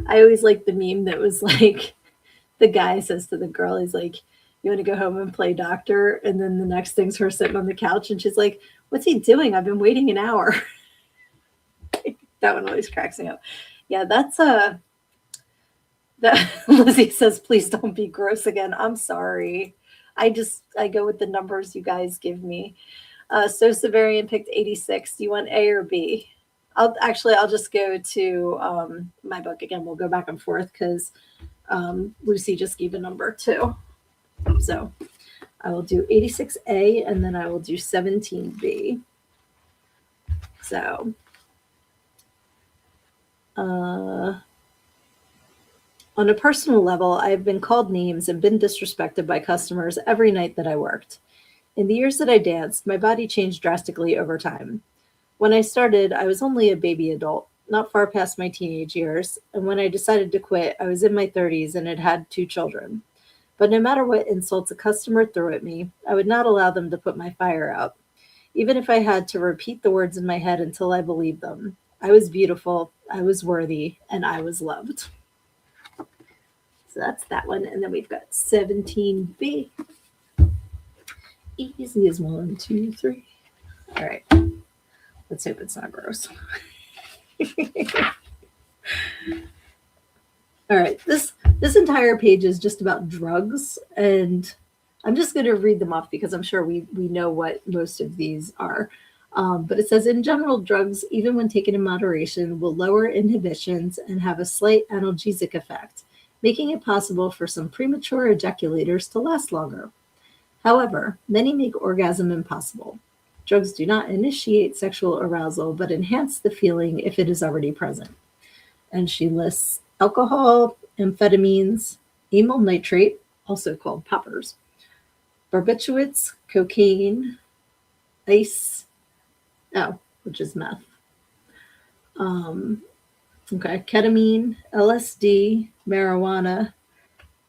I always like the meme that was like, the guy says to the girl, he's like, you want to go home and play doctor? And then the next thing's her sitting on the couch and she's like, what's he doing? I've been waiting an hour. That one always cracks me up. Yeah, that's that Lizzie says, please don't be gross again. I'm sorry. I go with the numbers you guys give me. So Severian picked 86. Do you want A or B? I'll just go to my book again. We'll go back and forth because Lucy just gave a number too. So I will do 86A and then I will do 17B. So on a personal level, I have been called names and been disrespected by customers every night that I worked. In the years that I danced, my body changed drastically over time. When I started, I was only a baby adult, not far past my teenage years, and when I decided to quit, I was in my 30s and had had 2 children. But no matter what insults a customer threw at me, I would not allow them to put my fire out, even if I had to repeat the words in my head until I believed them. I was beautiful, I was worthy, and I was loved. So that's that one. And then we've got 17B. Easy as 1, 2, 3. All right. Let's hope it's not gross. All right. This entire page is just about drugs, and I'm just going to read them off because I'm sure we know what most of these are. But it says, in general, drugs, even when taken in moderation, will lower inhibitions and have a slight analgesic effect, making it possible for some premature ejaculators to last longer. However, many make orgasm impossible. Drugs do not initiate sexual arousal, but enhance the feeling if it is already present. And she lists alcohol, amphetamines, amyl nitrate, also called poppers, barbiturates, cocaine, ice, which is meth. Ketamine, LSD, marijuana,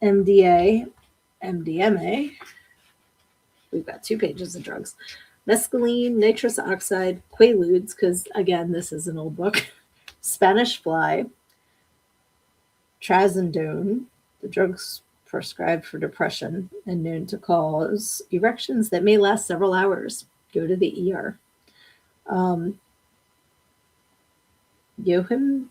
MDMA. We've got 2 pages of drugs. Mescaline, nitrous oxide, quaaludes, because again, this is an old book, Spanish fly, trazodone, the drugs prescribed for depression and known to cause erections that may last several hours. Go to the ER. Yohimbot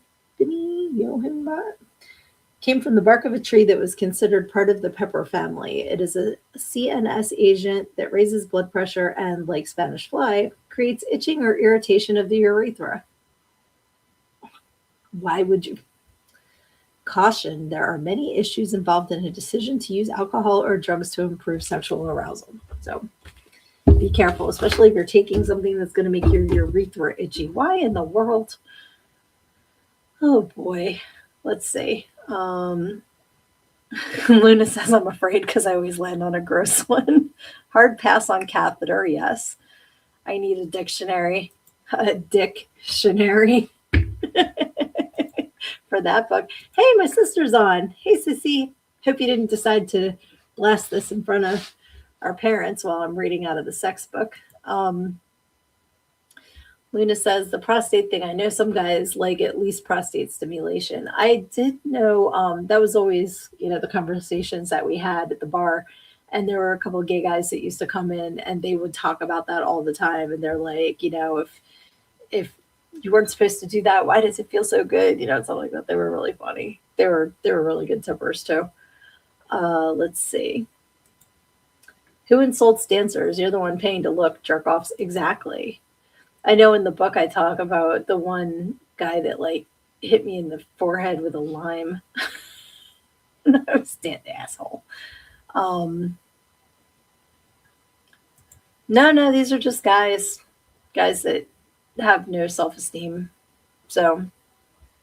came from the bark of a tree that was considered part of the pepper family. It is a CNS agent that raises blood pressure and, like Spanish fly, creates itching or irritation of the urethra. Why would you? Caution, there are many issues involved in a decision to use alcohol or drugs to improve sexual arousal. So be careful, especially if you're taking something that's going to make your urethra itchy. Why in the world? Oh boy. Let's see. Luna says, I'm afraid because I always land on a gross one. Hard pass on catheter, yes. I need a dictionary. A dictionary for that book. Hey, my sister's on. Hey, Sissy. Hope you didn't decide to blast this in front of our parents while I'm reading out of the sex book. Luna says, the prostate thing, I know some guys like at least prostate stimulation. I did know that was always, the conversations that we had at the bar. And there were a couple of gay guys that used to come in and they would talk about that all the time. And they're like, if you weren't supposed to do that, why does it feel so good? Something like that. They were really funny. They were really good tippers too. Let's see. Who insults dancers? You're the one paying to look, jerk offs. Exactly. I know in the book I talk about the one guy that hit me in the forehead with a lime. No, stand asshole. No, these are just guys that have no self-esteem. So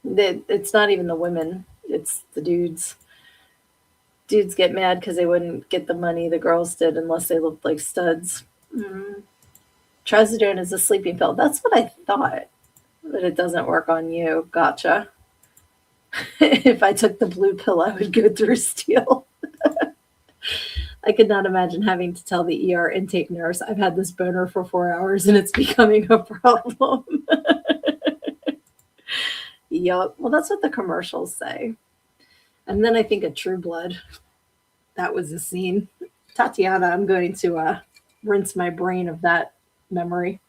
it's not even the women, it's the dudes. Dudes get mad because they wouldn't get the money the girls did unless they looked like studs. Trazodone is a sleeping pill. That's what I thought, but it doesn't work on you. Gotcha. If I took the blue pill, I would go through steel. I could not imagine having to tell the ER intake nurse, I've had this boner for 4 hours and it's becoming a problem. Yup. Well, that's what the commercials say. And then I think of True Blood. That was a scene. Tatiana, I'm going to rinse my brain of that memory.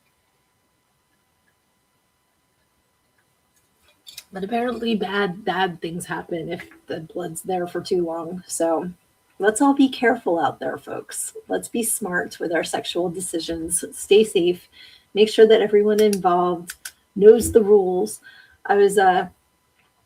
But apparently bad things happen if the blood's there for too long. So let's all be careful out there, folks. Let's be smart with our sexual decisions. Stay safe. Make sure that everyone involved knows the rules. I was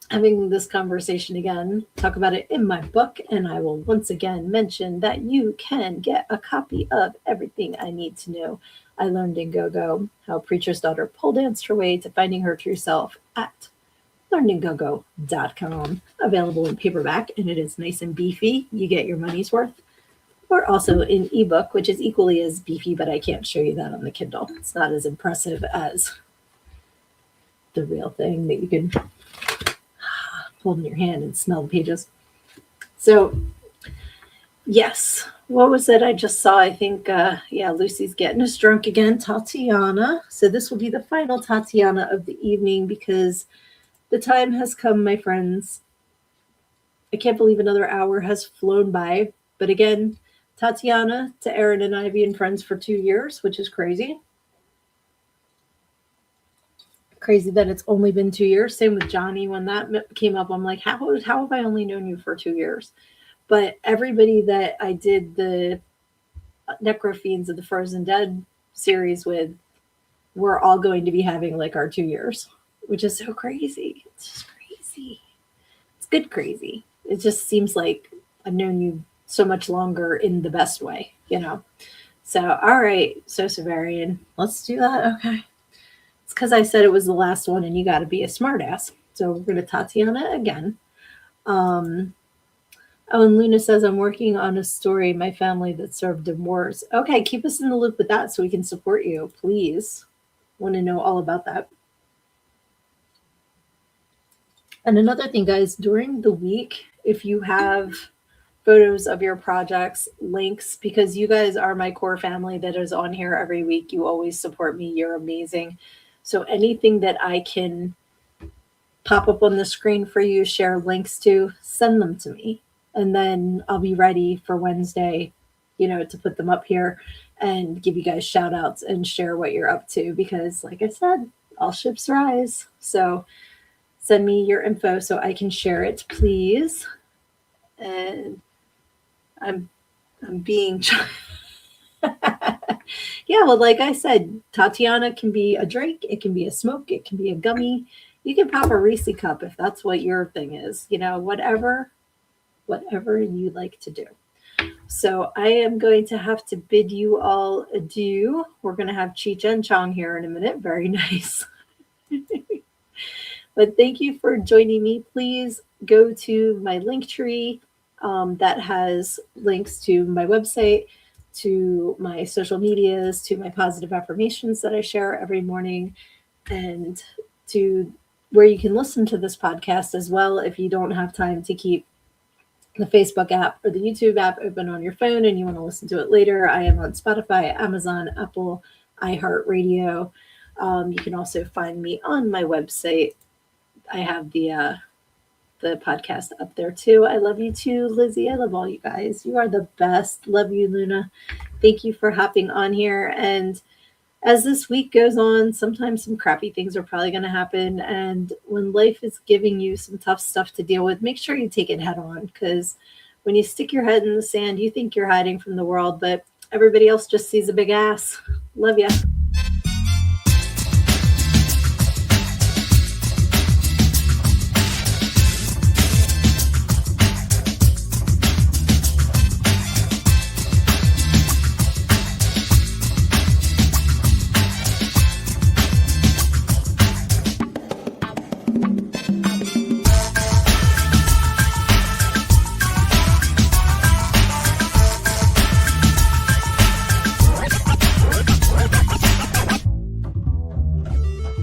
having this conversation again, talk about it in my book, and I will once again mention that you can get a copy of Everything I Need to Know I Learned in Go-Go, How a Preacher's Daughter Pole Danced Her Way to Finding Her True Self at learninggogo.com. Available in paperback, and it is nice and beefy. You get your money's worth. or also in ebook, which is equally as beefy, but I can't show you that on the Kindle. It's not as impressive as the real thing that you can hold in your hand and smell the pages. So, yes, what was it I just saw? I think, yeah, Lucy's getting us drunk again, Tatiana. So this will be the final Tatiana of the evening because the time has come, my friends. I can't believe another hour has flown by. But again, Tatiana to Aaron and I being friends for 2 years, which is crazy. Crazy that it's only been 2 years. Same with Johnny. When that came up, I'm like, how have I only known you for 2 years? But everybody that I did the Necrofiends of the Frozen Dead series with, we're all going to be having like our 2 years, which is so crazy. It's just crazy. It's good crazy. It just seems like I've known you so much longer in the best way, you know? So, all right, so Severian, let's do that. Okay. It's because I said it was the last one and you got to be a smartass. So we're going to Tatiana again. Oh, and Luna says, I'm working on a story, my family that served in wars. Okay, keep us in the loop with that so we can support you, please. Want to know all about that. And another thing, guys, during the week, if you have photos of your projects, links, because you guys are my core family that is on here every week. You always support me. You're amazing. So anything that I can pop up on the screen for you, share links to, send them to me. And then I'll be ready for Wednesday, to put them up here and give you guys shout outs and share what you're up to. Because like I said, all ships rise. So send me your info so I can share it, please. And I'm being yeah, well, like I said, Tatiana can be a drink, it can be a smoke, it can be a gummy. You can pop a Reese cup if that's what your thing is, whatever you like to do. So I am going to have to bid you all adieu. We're going to have Cheech and Chong here in a minute. Very nice. But thank you for joining me. Please go to my link tree that has links to my website, to my social medias, to my positive affirmations that I share every morning, and to where you can listen to this podcast as well if you don't have time to keep the Facebook app or the YouTube app open on your phone and you want to listen to it later. I am on Spotify, Amazon, Apple, iHeartRadio. You can also find me on my website. I have the podcast up there too. I love you too, Lizzie. I love all you guys. You are the best. Love you, Luna. Thank you for hopping on here. And as this week goes on, sometimes some crappy things are probably going to happen. And when life is giving you some tough stuff to deal with, make sure you take it head on. Because when you stick your head in the sand, you think you're hiding from the world, but everybody else just sees a big ass. Love ya.